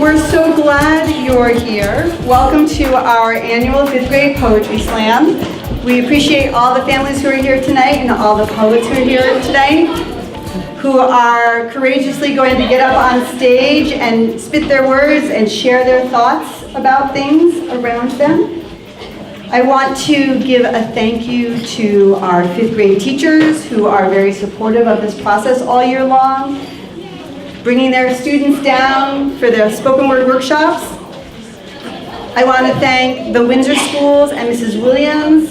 We're so glad you're here. Welcome to our annual 5th grade Poetry Slam. We appreciate all the families who are here tonight and all the poets who are here today, who are courageously going to get up on stage and spit their words and share their thoughts about things around them. I want to give a thank you to our 5th grade teachers who are very supportive of this process all year long, bringing their students down for their spoken word workshops. I want to thank the Windsor schools and Mrs. Williams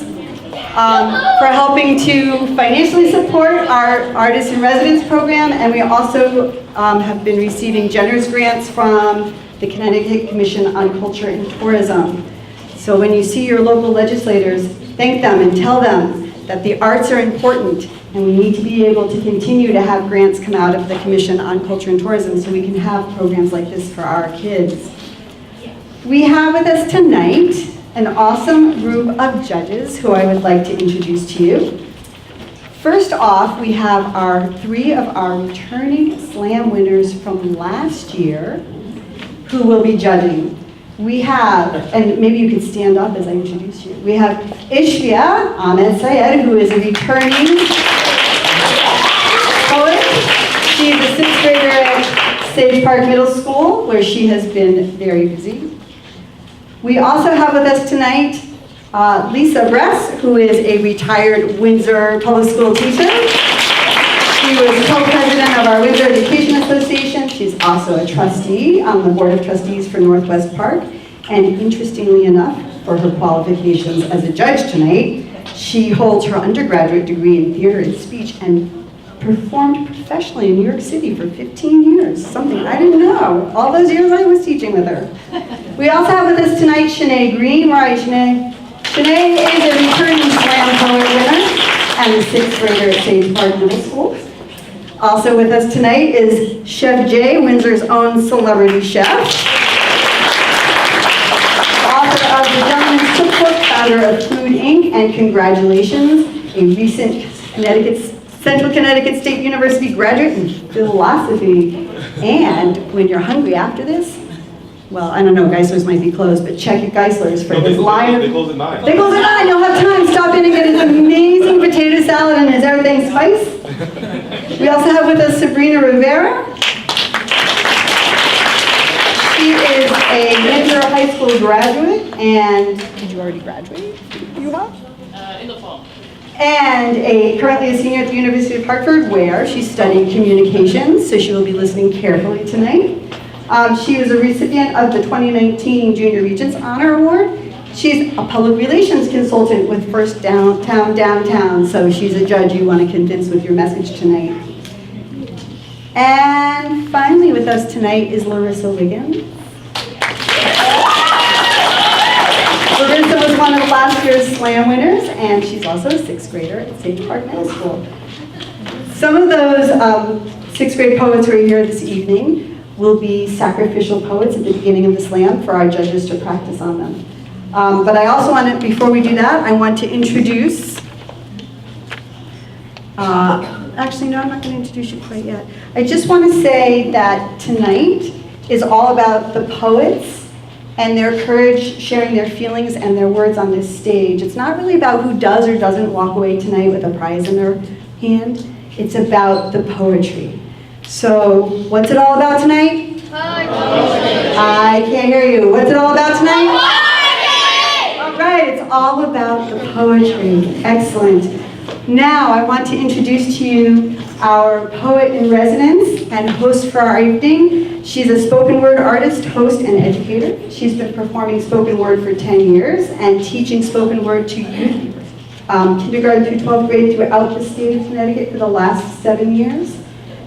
for helping to financially support our Artists in Residence program, and we also have been receiving generous grants from the Connecticut Commission on Culture and Tourism. So when you see your local legislators, thank them and tell them that the arts are important and we need to be able to continue to have grants come out of the Commission on Culture and Tourism so we can have programs like this for our kids. We have with us tonight an awesome group of judges who I would like to introduce to you. First off, we have 3 of our returning slam winners from last year who will be judging. We have, and maybe you can stand up as I introduce you. We have Ishvia Ahmed Syed, who is a returning poet. She is a 6th grader at Sage Park Middle School, where she has been very busy. We also have with us tonight Lisa Bress, who is a retired Windsor Public School teacher. She was co-president of our Windsor Education Association. She's also a trustee on the Board of Trustees for Northwest Park. And interestingly enough, for her qualifications as a judge tonight, she holds her undergraduate degree in theater and speech and performed professionally in New York City for 15 years, something I didn't know, all those years I was teaching with her. We also have with us tonight Shanae Green. Where are you, Shanae? Shanae is a returning slam poet winner and a 6th grader at Sage Park Middle School. Also with us tonight is Chef Jay, Windsor's own celebrity chef. Author of the Gentleman's Cookbook, founder of Food Inc., and congratulations, a recent Central Connecticut State University graduate in philosophy. And when you're hungry after this, well, I don't know, Geisler's might be closed, but check your Geisler's for his line. They close at 9. They close at 9, you'll have time. Stop in and get his amazing potato salad and his everything spice. We also have with us Sabrina Rivera. She is a Windsor High School graduate, and did you already graduate? You have? In the fall. And currently a senior at the University of Hartford, where she's studying communications, so she will be listening carefully tonight. She was a recipient of the 2019 Junior Regents Honor Award. She's a public relations consultant with First Downtown, so she's a judge you want to convince with your message tonight. And finally with us tonight is Larissa Wiggins. Larissa was one of last year's slam winners, and she's also a 6th grader at Sage Park Middle School. Some of those 6th grade poets who are here this evening will be sacrificial poets at the beginning of the slam for our judges to practice on them. But I also want to, before we do that, I want to introduce, actually no, I'm not going to introduce you quite yet. I just want to say that tonight is all about the poets and their courage sharing their feelings and their words on this stage. It's not really about who does or doesn't walk away tonight with a prize in their hand. It's about the poetry. So, what's it all about tonight? Poetry. I can't hear you. What's it all about tonight? Poetry! All right, it's all about the poetry. Excellent. Now, I want to introduce to you our poet in residence and host for our evening. She's a spoken word artist, host, and educator. She's been performing spoken word for 10 years and teaching spoken word to youth, kindergarten through 12th grade throughout the state of Connecticut for the last 7 years.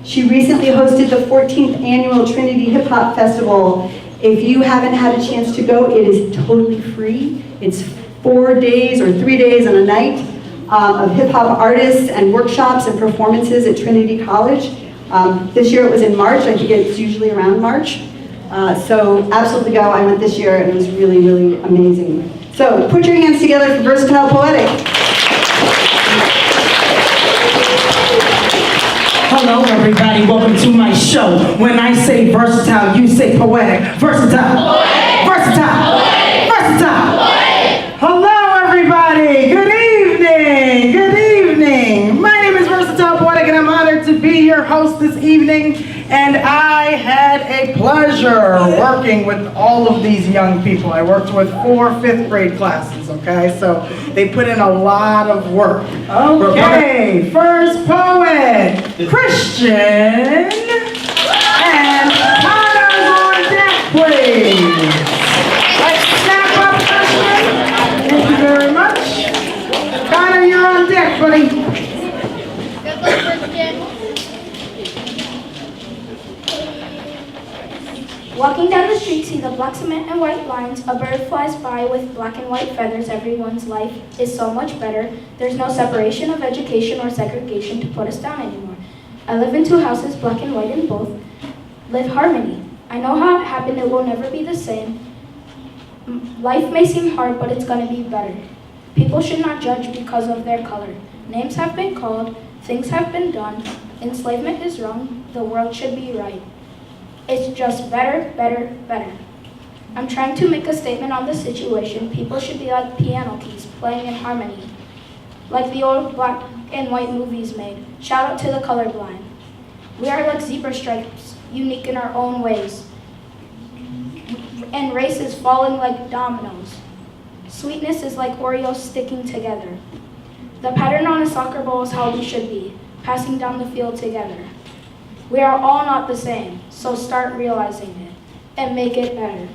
She recently hosted the 14th annual Trinity Hip Hop Festival. If you haven't had a chance to go, it is totally free. It's 4 days or 3 days and a night of hip hop artists and workshops and performances at Trinity College. This year it was in March. I think it's usually around March. So absolutely go. I went this year and it was really, really amazing. So put your hands together for Versatile Poetic. Hello everybody, welcome to my show. When I say versatile, you say poetic. Versatile. Poetic. Versatile. Poetic. Versatile. Poetic. Hello everybody, good evening. Good evening. My name is Versatile Poetic and I'm honored to be your host this evening. And I had a pleasure working with all of these young people. I worked with 4 5th grade classes, okay? So they put in a lot of work. Okay, first poet, Christian, and Connor's on deck, please. Let's snap up, Christian. Thank you very much. Connor, you're on deck, buddy. Good luck, Christian. Walking down the street, see the black cement and white lines. A bird flies by with black and white feathers. Everyone's life is so much better. There's no separation of education or segregation to put us down anymore. I live in 2 houses, black and white in both. Live harmony. I know how it happened, it will never be the same. Life may seem hard, but it's gonna be better. People should not judge because of their color. Names have been called, things have been done. Enslavement is wrong, the world should be right. It's just better, better, better. I'm trying to make a statement on the situation. People should be like piano keys, playing in harmony, like the old black and white movies made. Shout out to the colorblind. We are like zebra stripes, unique in our own ways, and races falling like dominoes. Sweetness is like Oreos sticking together. The pattern on a soccer ball is how we should be, passing down the field together. We are all not the same, so start realizing it and make it better.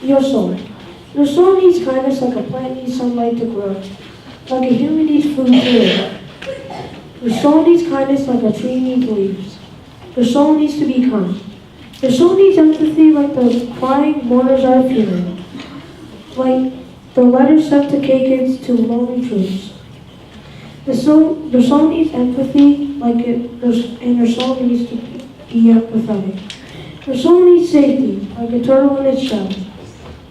Your soul. Your soul needs kindness like a plant needs sunlight to grow, like a human needs food to live. Your soul needs kindness like a tree needs leaves. Your soul needs to be kind. Your soul needs empathy like the crying mourners are feeling, like the letters sent to K-kids to lonely troops. Your soul needs empathy and your soul needs to be empathetic. Your soul needs safety like a turtle in its shell,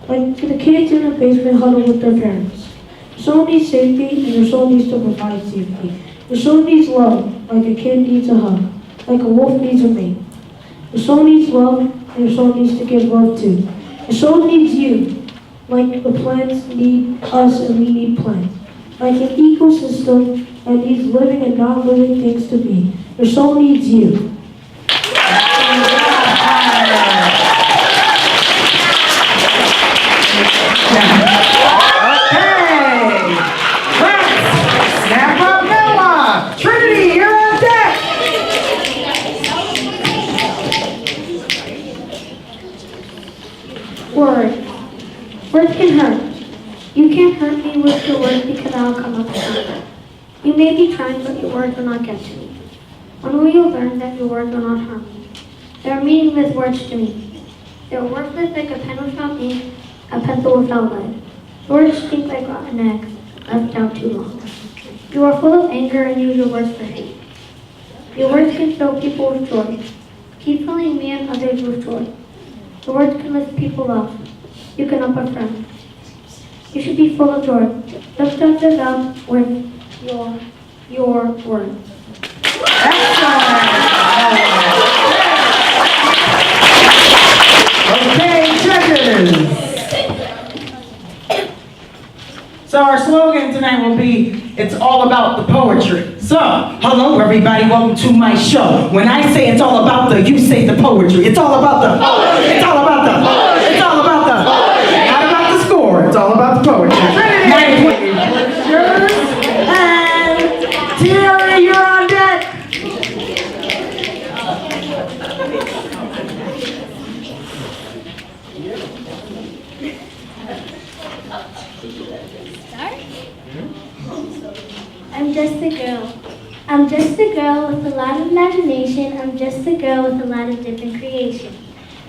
like the kids in the basement huddled with their parents. Your soul needs safety and your soul needs to provide safety. Your soul needs love, like a kid needs a hug, like a wolf needs a mate. Your soul needs love and your soul needs to give love too. Your soul needs you, like the plants need us and we need plants. Like an ecosystem that needs living and non-living things to be. Your soul needs you. Words can hurt. You can't hurt me with your words because I'll come up short. You may be trying, but your words will not get to me. When will you learn that your words will not harm me? They are meaningless words to me. They are worthless like a pen without ink, a pencil without lead. Words stink like rotten eggs, left out too long. You are full of anger and use your words for hate. Your words can fill people with joy. Keep filling me and others with joy. Your words can lift people up. You can up a friend. You should be full of joy. Lift others up with your words. Okay, judges. So our slogan tonight will be, it's all about the poetry. So, hello everybody, welcome to my show. When I say it's all about the, you say the poetry. It's all about the poetry. It's all about the poetry. It's all about the poetry. Not about the score, it's all about the poetry. And Terry, you're on deck. I'm just a girl. I'm just a girl girl with a lot of imagination. I'm just a girl with a lot of different creation.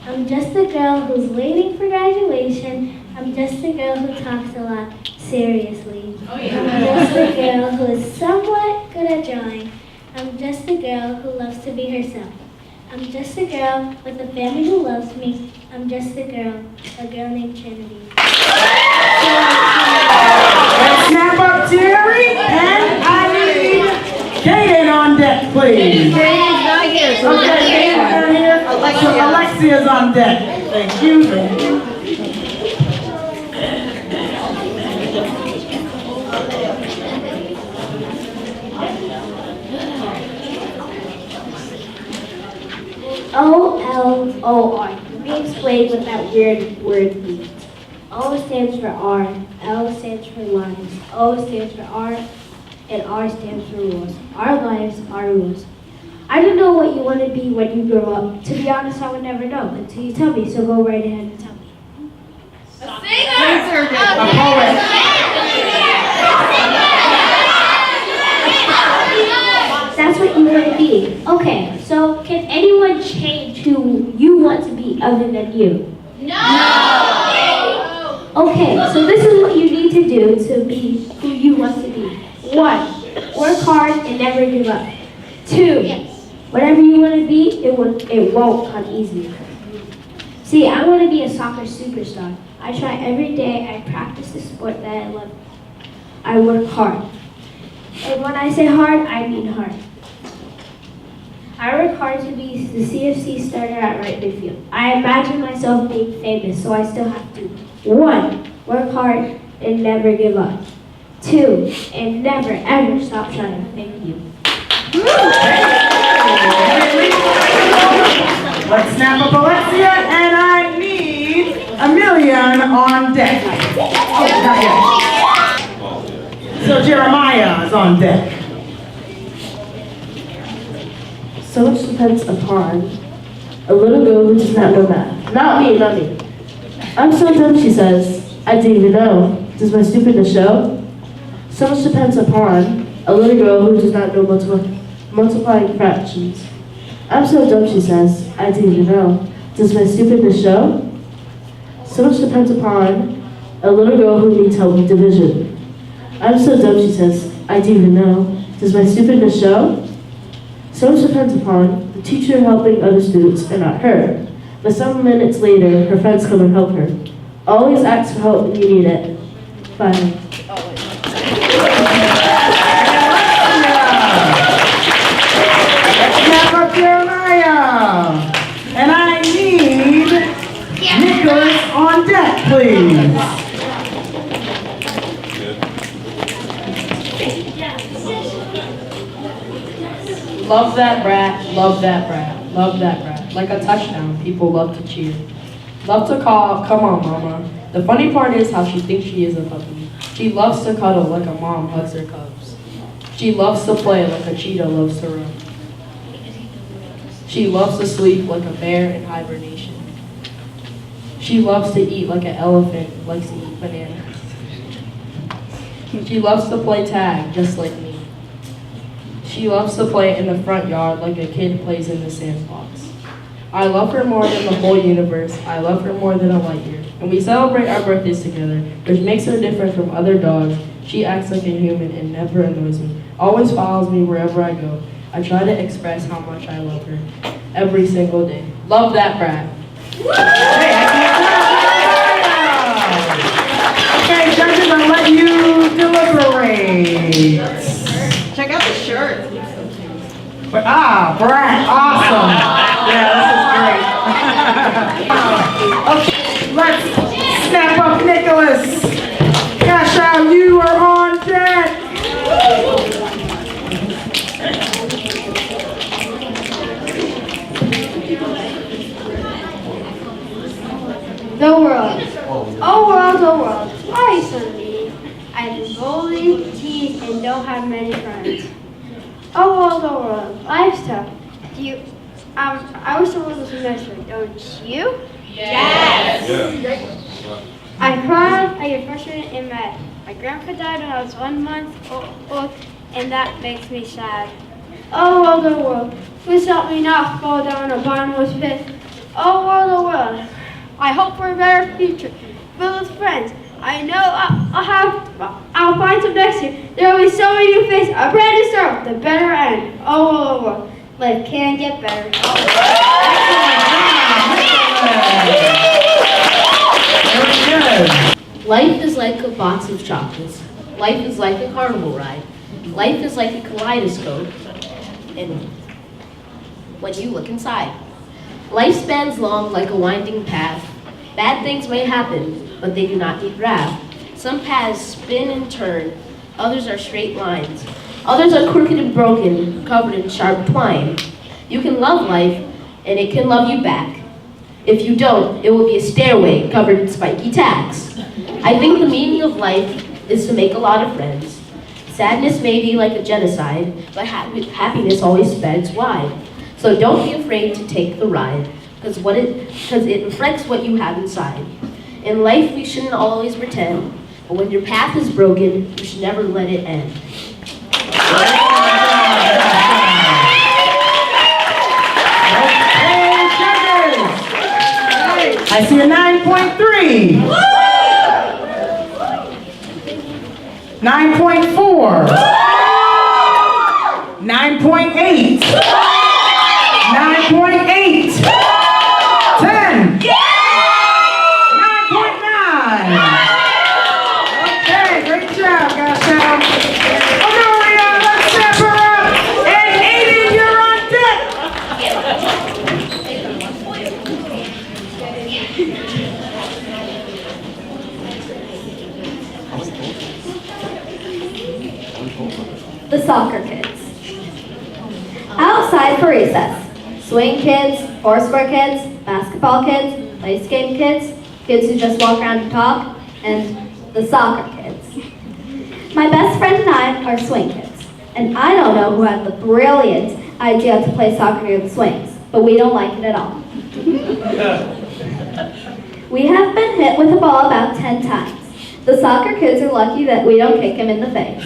I'm just a girl who's waiting for graduation. I'm just a girl who talks a lot seriously. I'm just a girl who is somewhat good at drawing. I'm just a girl who loves to be herself. I'm just a girl with a family who loves me. I'm just a girl named Trinity. Let's snap up Jerry, and I need Kaden on deck, please. Okay, Kaden's not here. Alexia's on deck. Thank you. Thank you. O-L-O-R. Let me explain what that weird word means. O stands for R, L stands for lives, O stands for art, and R stands for rules. Our lives, our rules. I don't know what you want to be when you grow up. To be honest, I would never know until you tell me, so go right ahead and tell me. A poet. That's what you want to be. Okay, so can anyone change who you want to be other than you? No! Okay, so this is what you need to do to be who you want to be. 1, work hard and never give up. 2, whatever you want to be, it won't come easy. See, I want to be a soccer superstar. I try every day, I practice the sport that I love. I work hard. And when I say hard, I mean hard. I work hard to be the CFC starter at right midfield. I imagine myself being famous, so I still have to. 1, work hard and never give up. 2, and never ever stop trying. Thank you. Let's snap up Alexia, and I need Emilian on deck. Oh, not yet. So Jeremiah is on deck. So much depends upon a little girl who does not know math. Not me. I'm so dumb, she says. I didn't even know. Does my stupidness show? So much depends upon a little girl who does not know multiplying fractions. I'm so dumb, she says. I didn't even know. Does my stupidness show? So much depends upon a little girl who needs help with division. I'm so dumb, she says. I didn't even know. Does my stupidness show? So much depends upon the teacher helping other students and not her. But some minutes later, her friends come and help her. Always ask for help when you need it. Bye. Snap up Jeremiah. And I need Nicholas on deck, please. Love that brat, love that brat, love that brat. Like a touchdown, people love to cheer. Love to call, come on mama. The funny part is how she thinks she is a puppy. She loves to cuddle like a mom hugs her cubs. She loves to play like a cheetah loves to run. She loves to sleep like a bear in hibernation. She loves to eat like an elephant likes to eat bananas. She loves to play tag just like me. She loves to play in the front yard like a kid plays in the sandbox. I love her more than the whole universe. I love her more than a light year. And we celebrate our birthdays together, which makes her different from other dogs. She acts like a human and never annoys me. Always follows me wherever I go. I try to express how much I love her every single day. Love that brat. Okay, judges, I'll let you deliberate. Check out the shirt. Brad, awesome. Yeah, this is great. Okay, let's snap up Nicholas. Cash out, you are on deck. The world. Oh world, oh world. Why are you so mean? I have golden teeth and don't have many friends. Oh world, life's tough. Do you, I wish the world was nicer, don't you? Yes! I cried at your freshman in May. My grandpa died when I was 1 month old, and that makes me sad. Oh world, please help me not fall down a bottomless pit. Oh world, I hope for a better future, filled with friends. I know I'll find some next year. There will be so many new faces, a brand new start, the better end. Oh world, life can get better. Life is like a box of chocolates. Life is like a carnival ride. Life is like a kaleidoscope. And when you look inside, life spans long like a winding path. Bad things may happen, but they do not need wrath. Some paths spin and turn. Others are straight lines. Others are crooked and broken, covered in sharp twine. You can love life, and it can love you back. If you don't, it will be a stairway covered in spiky tacks. I think the meaning of life is to make a lot of friends. Sadness may be like a genocide, but happiness always spreads wide. So don't be afraid to take the ride, because it reflects what you have inside. In life, we shouldn't always pretend, but when your path is broken, you should never let it end. I see a 9.3. 9.4. 9.8. 9.8. 10. 9.9. Okay, great job, guys. Honoria, let's step her up. And Aiden, you're on deck. The soccer kids. Outside for recess. Swing kids, foursquare kids, basketball kids, ice skate kids, kids who just walk around and talk, and the soccer kids. My best friend and I are swing kids, and I don't know who had the brilliant idea to play soccer near the swings, but we don't like it at all. We have been hit with a ball about 10 times. The soccer kids are lucky that we don't kick him in the face.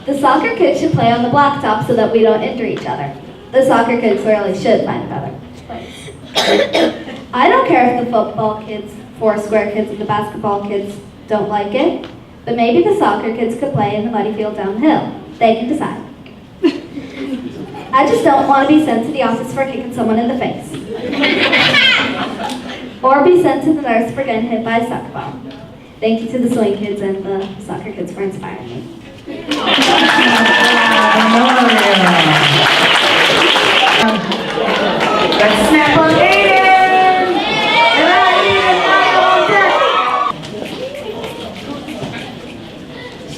The soccer kids should play on the blacktop so that we don't injure each other. The soccer kids really should find a better place. I don't care if the football kids, foursquare kids, and the basketball kids don't like it, but maybe the soccer kids could play in the muddy field down the hill. They can decide. I just don't want to be sent to the office for kicking someone in the face. Or be sent to the nurse for getting hit by a soccer ball. Thank you to the swing kids and the soccer kids for inspiring me. Let's snap on Aiden! And I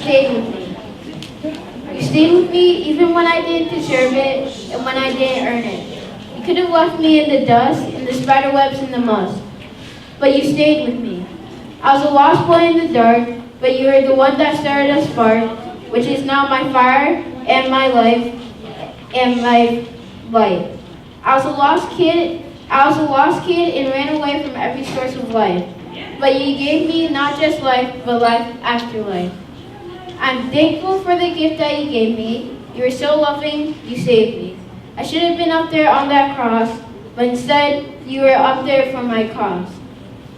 Stayed with me. You stayed with me even when I didn't deserve it and when I didn't earn it. You could have left me in the dust, in the spider webs, and the moss. But you stayed with me. I was a lost boy in the dark, but you were the one that started a spark, which is now my fire and my life and my light. I was a lost kid and ran away from every source of life. But you gave me not just life, but life after life. I'm thankful for the gift that you gave me. You were so loving, you saved me. I should have been up there on that cross, but instead you were up there for my cause.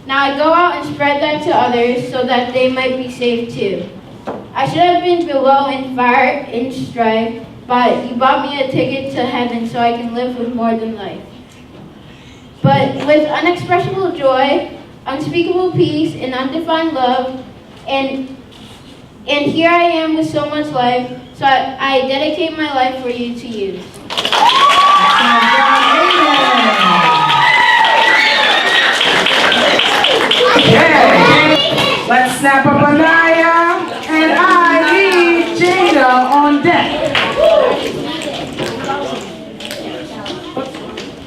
Now I go out and spread that to others so that they might be saved too. I should have been below in fire, in strife, but you bought me a ticket to heaven so I can live with more than life. But with unexpressible joy, unspeakable peace, and undefined love, and here I am with so much life, so I dedicate my life for you to use. Okay, let's snap up Anaya, and I need Jada on deck.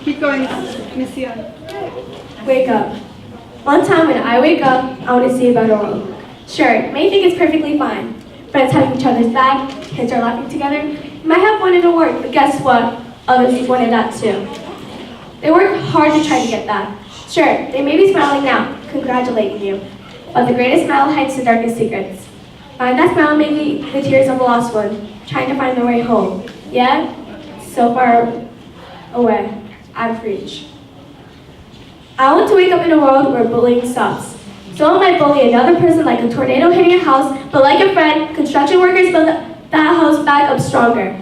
Keep going, Miss Young. Wake up. One time when I wake up, I want to see a better world. Sure, may think it's perfectly fine. Friends having each other's back, kids are laughing together. You might have wanted to work, but guess what? Others wanted that too. They work hard to try to get that. Sure, they may be smiling now, congratulating you. But the greatest smile hides the darkest secrets. My best smile made me the tears of a lost one, trying to find their way home. Yet, so far away, out of reach. I want to wake up in a world where bullying stops. Someone might bully another person like a tornado hitting a house, but like a friend, construction workers build that house back up stronger.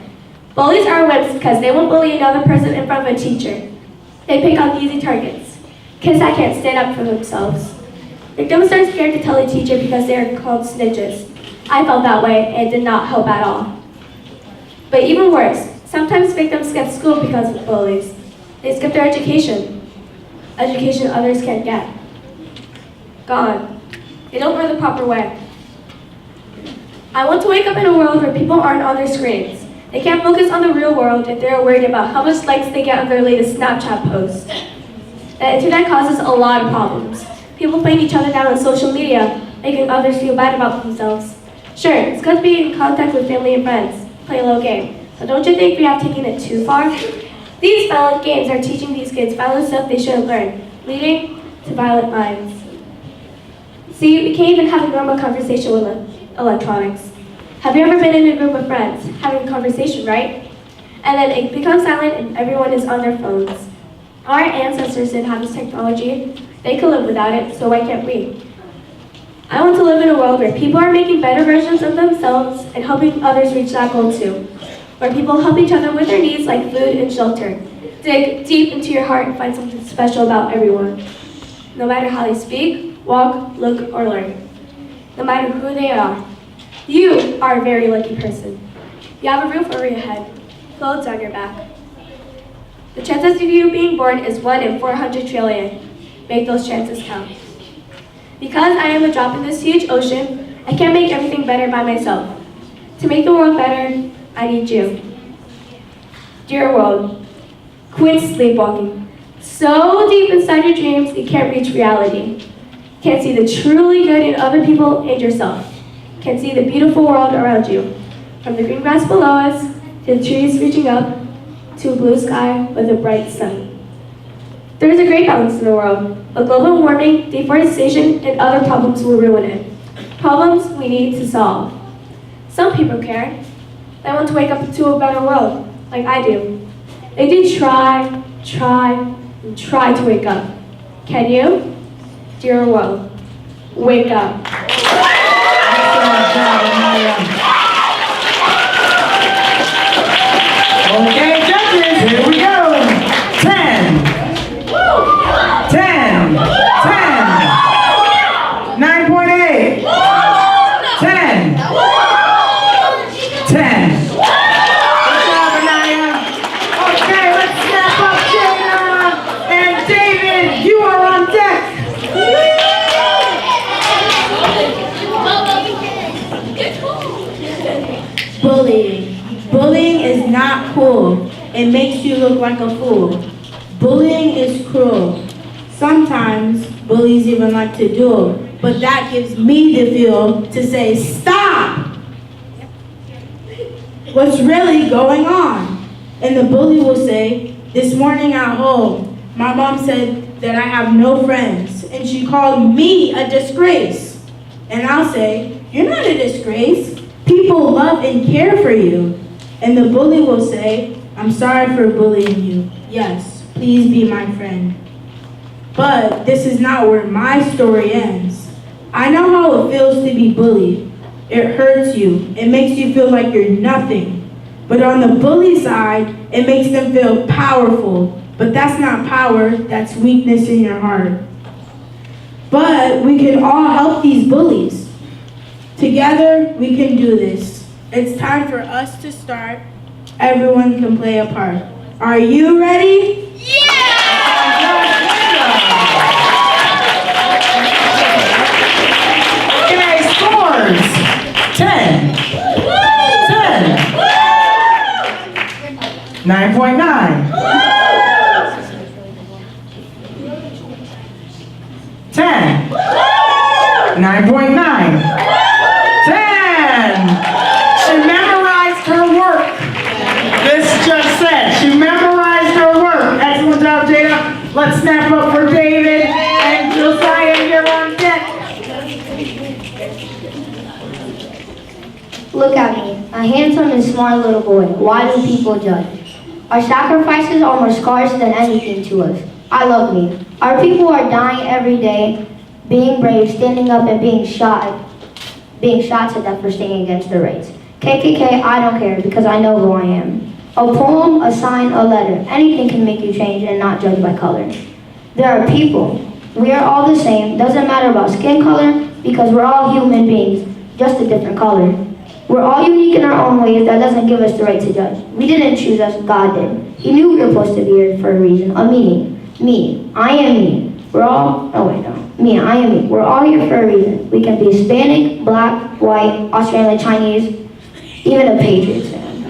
Bullies are wimps because they won't bully another person in front of a teacher. They pick on easy targets, kids that can't stand up for themselves. Victims are scared to tell a teacher because they are called snitches. I felt that way and it did not help at all. But even worse, sometimes victims skip school because of bullies. They skip their education others can't get. Gone. They don't learn the proper way. I want to wake up in a world where people aren't on their screens. They can't focus on the real world if they're worried about how much likes they get on their latest Snapchat post. The internet causes a lot of problems. People putting each other down on social media, making others feel bad about themselves. Sure, it's good to be in contact with family and friends, play a little game, but don't you think we have taken it too far? These violent games are teaching these kids violent stuff they shouldn't learn, leading to violent minds. See, we can't even have a normal conversation with electronics. Have you ever been in a group of friends, having a conversation, right? And then it becomes silent and everyone is on their phones. Our ancestors didn't have this technology. They could live without it, so why can't we? I want to live in a world where people are making better versions of themselves and helping others reach that goal too. Where people help each other with their needs like food and shelter. Dig deep into your heart and find something special about everyone. No matter how they speak, walk, look, or learn. No matter who they are. You are a very lucky person. You have a roof over your head, clothes on your back. The chances of you being born is 1 in 400 trillion. Make those chances count. Because I am a drop in this huge ocean, I can't make everything better by myself. To make the world better, I need you. Dear world, quit sleepwalking. So deep inside your dreams, you can't reach reality. Can't see the truly good in other people and yourself. Can't see the beautiful world around you. From the green grass below us, to the trees reaching up, to a blue sky with a bright sun. There is a great balance in the world, but global warming, deforestation, and other problems will ruin it. Problems we need to solve. Some people care. They want to wake up to a better world, like I do. They do try, and try to wake up. Can you? Dear world, wake up. Okay, judges, here we go. 10. 10. 9.8. 10. 10. Good job, Anaya. Okay, let's snap up Jada and David. You are on deck. Bullying. Bullying is not cool. It makes you look like a fool. Bullying is cruel. Sometimes bullies even like to duel, but that gives me the feel to say, stop! What's really going on? And the bully will say, this morning at home, my mom said that I have no friends, and she called me a disgrace. And I'll say, you're not a disgrace. People love and care for you. And the bully will say, I'm sorry for bullying you. Yes, please be my friend. But this is not where my story ends. I know how it feels to be bullied. It hurts you. It makes you feel like you're nothing. But on the bully side, it makes them feel powerful. But that's not power, that's weakness in your heart. But we can all help these bullies. Together, we can do this. It's time for us to start. Everyone can play a part. Are you ready? Okay, scores. 10. 10. 9.9. 10. 9.9. 10. She memorized her work. This just said she memorized her work. Excellent job, Jada. Let's snap up for David and Josiah. You're on deck. Look at me, a handsome and smart little boy. Why do people judge? Our sacrifices are more scarce than anything to us. I love me. Our people are dying every day, being brave, standing up and being shot to death for staying against the race. KKK, I don't care because I know who I am. A poem, a sign, a letter. Anything can make you change and not judge by color. There are people. We are all the same. Doesn't matter about skin color because we're all human beings, just a different color. We're all unique in our own ways. That doesn't give us the right to judge. We didn't choose us, God did. He knew we were supposed to be here for a reason, a meaning. Me, I am me. We're all, oh wait, no. Me, I am me. We're all here for a reason. We can be Hispanic, black, white, Australian, Chinese, even a Patriots fan.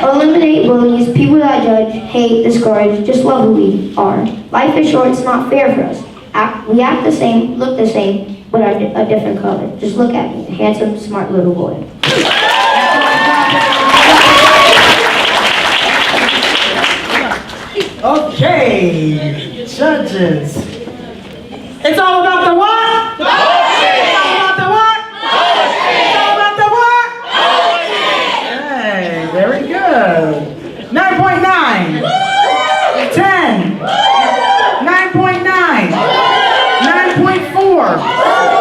Eliminate bullies, people that judge, hate, discourage, just love who we are. Life is short, it's not fair for us. We act the same, look the same, but are a different color. Just look at me, a handsome, smart little boy. Okay, judges. It's all about the what? Poetry! It's all about the what? Poetry! It's all about the what? Poetry! Hey, very good. 9.9. 10. 9.9. 9.4.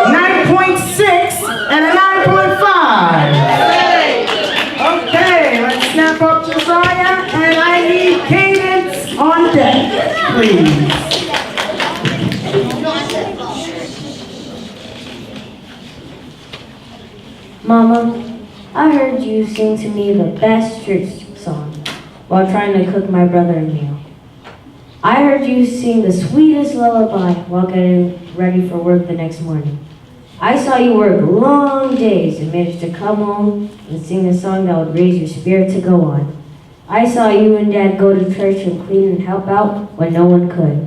9.6. And a 9.5. Okay, let's snap up Josiah, and I need cadence on deck, please. Mama, I heard you sing to me the best church song while trying to cook my brother a meal. I heard you sing the sweetest lullaby while getting ready for work the next morning. I saw you work long days and managed to come home and sing a song that would raise your spirit to go on. I saw you and Dad go to church and clean and help out when no one could.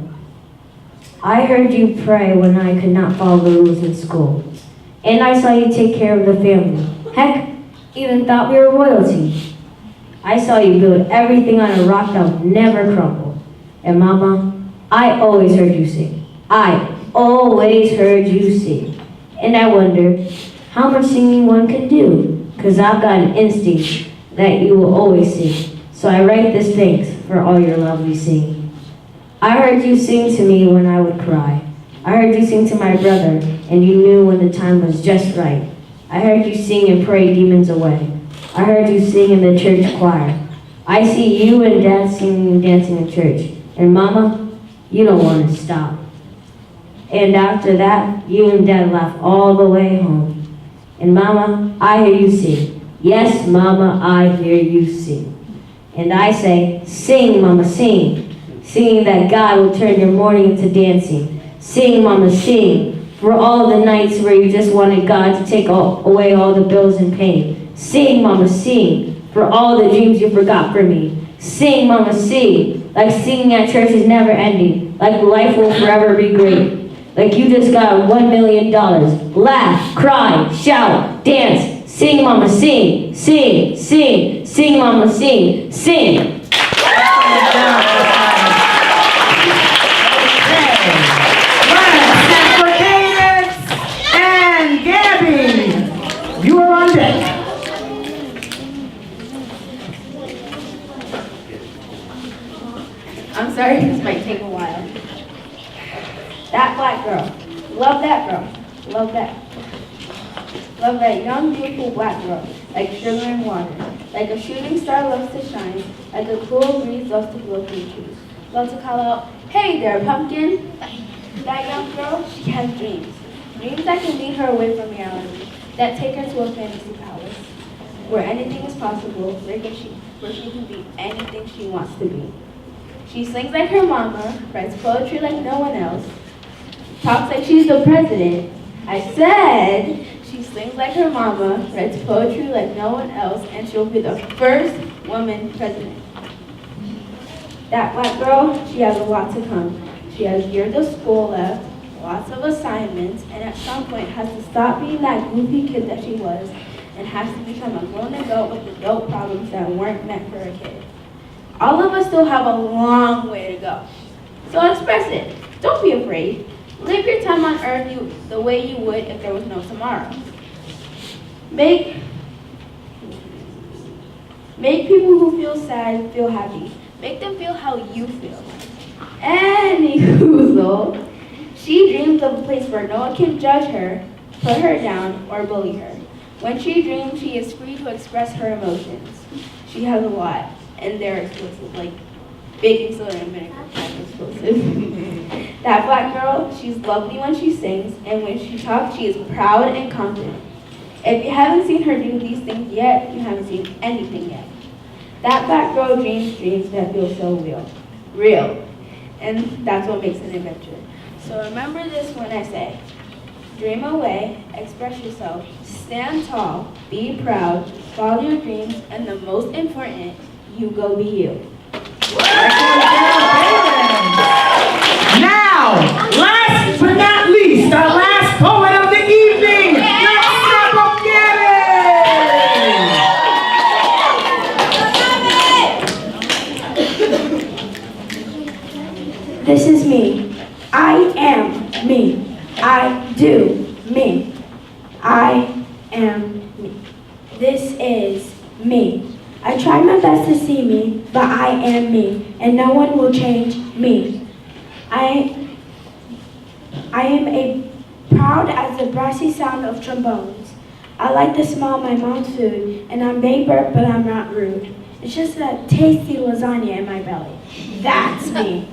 I heard you pray when I could not follow the rules in school. And I saw you take care of the family. Heck, even thought we were royalty. I saw you build everything on a rock that would never crumble. And Mama, I always heard you sing. I always heard you sing. And I wonder how much singing one can do, because I've got an instinct that you will always sing. So I write this thanks for all your lovely singing. I heard you sing to me when I would cry. I heard you sing to my brother, and you knew when the time was just right. I heard you sing and pray demons away. I heard you sing in the church choir. I see you and Dad singing and dancing in church. And Mama, you don't want to stop. And after that, you and Dad laugh all the way home. And Mama, I hear you sing. Yes, Mama, I hear you sing. And I say, sing, Mama, sing. Singing that God will turn your mourning into dancing. Sing, Mama, sing. For all the nights where you just wanted God to take away all the bills and pain. Sing, Mama, sing. For all the dreams you forgot for me. Sing, Mama, sing. Like singing at church is never ending. Like life will forever be great. Like you just got $1 million. Laugh, cry, shout, dance. Sing, Mama, sing. Sing, sing, sing, Mama, sing. Sing. And Gabby, you are on deck. I'm sorry, this might take a while. That black girl. Love that girl. Love that. Love that young, beautiful black girl. Like sugar and water. Like a shooting star loves to shine. Like a cool breeze loves to blow through trees. Love to call out, hey there, pumpkin. That young girl, she has dreams. Dreams that can lead her away from reality. That take her to a fantasy palace. Where anything is possible. Where she can be anything she wants to be. She sings like her mama, writes poetry like no one else, talks like she's the president. I said she sings like her mama, writes poetry like no one else, and she'll be the first woman president. That black girl, she has a lot to come. She has years of school left, lots of assignments, and at some point has to stop being that goofy kid that she was and has to become a grown adult with adult problems that weren't meant for a kid. All of us still have a long way to go. So express it. Don't be afraid. Live your time on earth the way you would if there was no tomorrow. Make Make people who feel sad feel happy. Make them feel how you feel. Anywho, she dreams of a place where no one can judge her, put her down, or bully her. When she dreams, she is free to express her emotions. She has a lot, and they're explosive, like baking soda and vinegar kind of explosive. That black girl, she's lovely when she sings, and when she talks, she is proud and confident. If you haven't seen her do these things yet, you haven't seen anything yet. That black girl dreams dreams that feel so real. And that's what makes an adventure. So remember this when I say, dream away, express yourself, stand tall, be proud, follow your dreams, and the most important, you go be you. Now, last but not least, our last poet of the evening. Let's step up, get it! This is me. I am me. I do me. I am me. This is me. I try my best to see me, but I am me, and no one will change me. I am a proud as the brassy sound of trombones. I like the smell of my mom's food, and I may burp, but I'm not rude. It's just that tasty lasagna in my belly. That's me.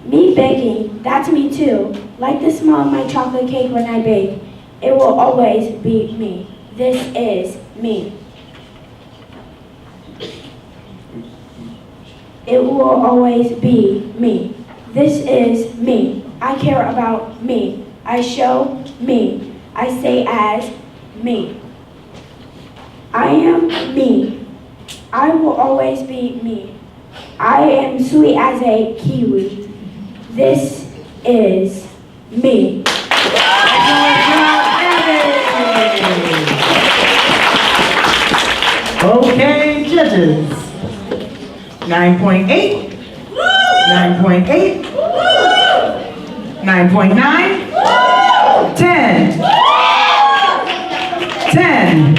Me baking, that's me too. Like the smell of my chocolate cake when I bake. It will always be me. This is me. It will always be me. This is me. I care about me. I show me. I say as me. I am me. I will always be me. I am sweet as a kiwi. This is me. Okay, judges. 9.8, 9.8, 9.9, 10, 10, 10.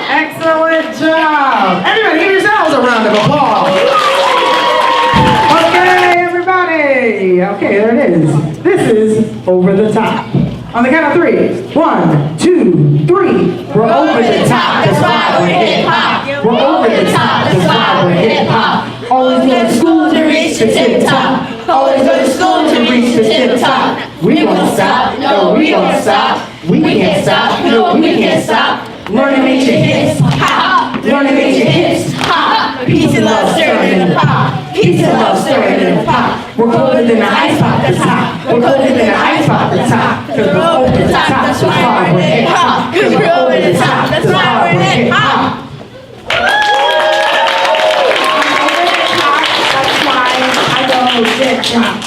Excellent job. Everybody give yourselves a round of applause. Okay, everybody. Okay, there it is. This is Over the Top. On the count of 3. 1, 2, 3. We're over the top, that's why we're hip-hop. We're over the top, that's why we're hip-hop. Always go to school to reach the tip-top. Always go to school to reach the tip-top. We won't stop, no, we won't stop. We can't stop, no, we can't stop. Learn to make your hips hop. Learn to make your hips hop. Peace and love stirring in the pot. Peace and love stirring in the pot. We're colder than the ice pop that's hot. We're colder than the ice pop that's hot. Cause we're over the top, that's why we're hip hop. Cause we're over the top, that's why we're hip hop.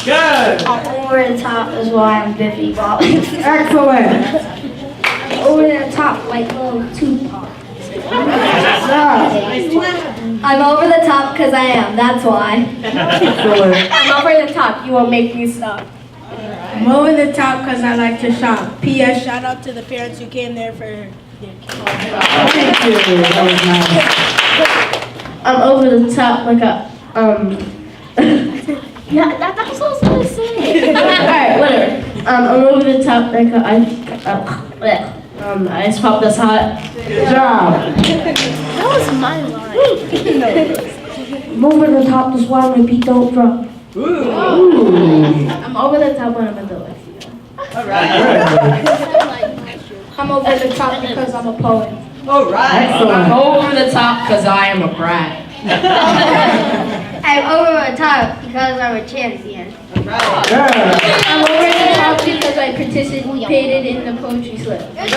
Good. Over the top is why I'm Biffy Bob. Excellent. Over the top like little Tupac. I'm over the top because I am, that's why. I'm over the top, you won't make me stop. I'm over the top because I like to shop. P.S. Shout out to the parents who came there for their kids. Thank you. That was nice. I'm over the top like a yeah, that's what I was gonna say. Alright, whatever. I'm over the top like a ice pop that's hot. Good job. That was my line. I'm over the top, that's why my beat don't drop. Ooh. I'm over the top when I'm at the Lexia. I'm over the top because I'm a poet. All right. I'm over the top because I am a brat. I'm over the top because I'm a champion. Good. I'm over the top because I participated in the poetry slip. Yes.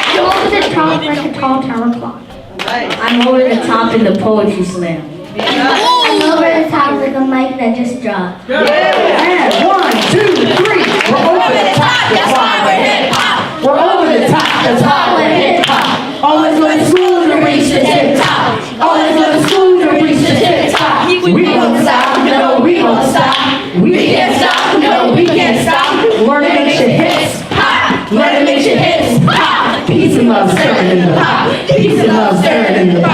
I'm over the top like a tall tower clock. I'm over the top in the poetry slam. I'm over the top like a mic that just dropped. Good. And 1, 2, 3. We're over the top. That's why we're hip hop. We're over the top. That's why we're hip hop. Always go to school to reach the tip top. Always go to school to reach the tip top. We won't stop. No, we won't stop. We can't stop. No, we can't stop. Learn to make your hips pop. Learn to make your hips pop. Peace and love stirring in the pot. peace and love, serenity.